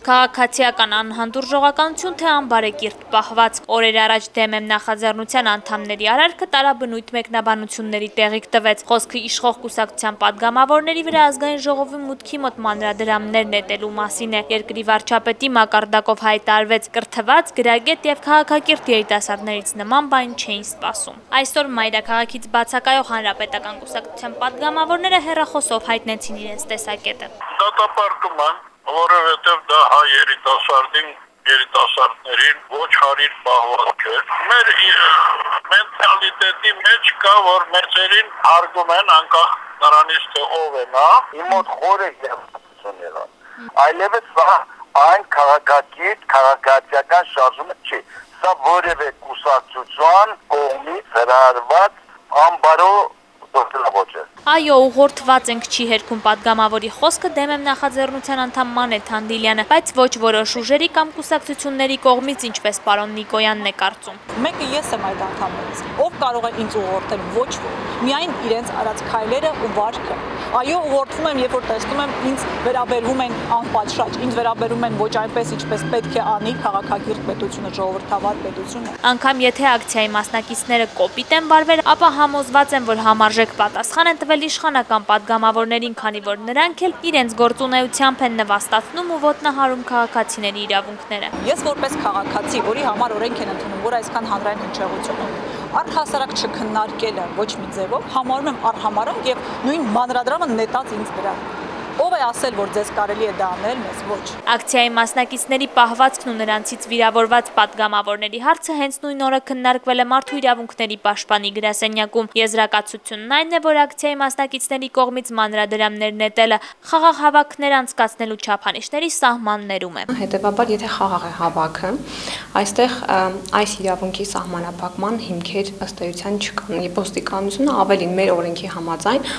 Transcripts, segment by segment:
Քաղաքացիական անհանդուրժողականություն թե անբարեկիրթ պահվածք օրեր առաջ դեմ եմ նախաձեռնության անդամների արարքը տարաբնույթ մեկնաբանությունների տեղիք տվեց։ Խոսքը իշխող կուսակցության падգամավորների վրա ազգային ժողովի մուտքի մոտ մանրադրամներ նետելու մասին է։ Երկրի վարչապետի մակարդակով հայտարարվեց կրթված, գրագետ եւ քաղաքակիրթ երիտասարդներից նման բան չէին սպասում։ Այսօր մայրաքաղաքից բացակայող հանրապետական կուսակցության падգամավորները հեռախոսով հայտնեցին իրենց տեսակետը։ Դատապարտում են, որովհետև դա հայ երիտասարդներին ոչ հարիր պահվածք է։ Մեր մենտալիտետի մեջ կա, որ մեծերին հարգում են անկախ նրանից թե ով է նա, իմ մոտ խորը հիասթափություն եղավ։ Այլևս սա այն քաղաքացիական շարժումը չի։ Սա որևէ կուսակցության կողմից հրահրված անբարո գործելավոճ է։ Այո, ուղղորդված ենք չի հերքում падգամավորի խոսքը դեմ եմ նախաձեռնության անդամ Մանեթ Հանդիլյանը, բայց ոչ որոշ ուժերի կամ կուսակցությունների կողմից, ինչպես պարոն Նիկոյանն է կարծում։ Մեկը ես եմ այդ անդամներից, ով կարող է ինձ ուղղորդել, ոչ ոք, միայն իրենց արած քայլերը ու վարքը։ Այո, ուղղորդվում եմ, երբ որ տեսնում եմ ինձ վերաբերվում են անպատշաճ, ինձ վերաբերվում են ոչ այնպես, ինչպես պետք է անի քաղաքակիրթ պետությունը, ժողովրդավար պետությունը։ Անկամ եթե ակցիայի մասնակիցները կոպիտ են վարվել, ապա համոզված եմ, որ համարժեք պատասխան են տվել իշխանական падգամավորներին, քանի որ նրանք էլ իրենց գործունեությամբ են նվաստացնում ու ոտնահարում քաղաքացիների իրավունքները։ Ես որպես քաղաքացի, որի համար օրենք են ընդունում, որ այսքան հանրային հնչեղություն ունի, առհասարակ չքննարկելը ոչ մի ձևով համարում եմ արհամարհանք եւ նույն մանրադրամը նետած ինձ վրա։ Ով է ասել, որ ձեզ կարելի է դա անել, մեզ ոչ։ Ակցիայի մասնակիցների պահվածքն ու նրանցից վիրավորված падգամավորների հարցը հենց նույն օրը քննարկվել է Մարդու իրավունքների պաշտպանի գրասենյակում։ Եզրակացությունն այն է, որ ակցիայի մասնակիցների կողմից մանրադրամներ նետելը խաղաղ հավաքներ անցկացնելու չափանիշների սահմաններում է։ Հետևաբար, եթե խաղաղ է հավաքը, այստեղ այս իրավունքի սահմանափակման հիմքեր ըստ էության չկան։ Ոստիկանությունը ավելին մեր օրենքի համաձայն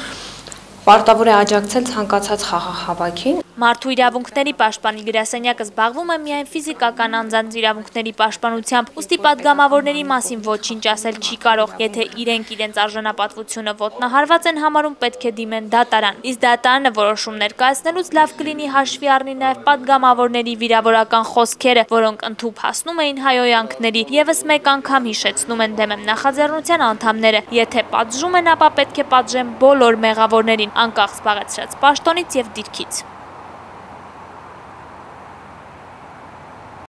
պարտավոր է աջակցել ցանկացած խաղաղ հավաքին։ Մարդու իրավունքների պաշտպանի գրասենյակը զբաղվում է միայն ֆիզիկական անձանց իրավունքների պաշտպանությամբ, ուստի падգամավորների մասին ոչինչ ասել չի կարող։ Եթե իրենք իրենց արժանապատվությունը ոտնահարված են համարում, պետք է դիմեն դատարան։ Իսկ դատարանը որոշում ներկայացնելուց լավ կլինի հաշվի առնի նաև падգամավորների վիրավորական խոսքերը, որոնք ընդհուպ հասնում էին հայոյանքների, եւս մեկ անգամ հիշեցնում են դեմ եմ նախաձեռնության անդամները։ Եթե պատժում են, ապա պետք է պատժեն բոլոր մեղավորներին, անկախ զբաղեցրած պաշտոնից եւ դիրքից։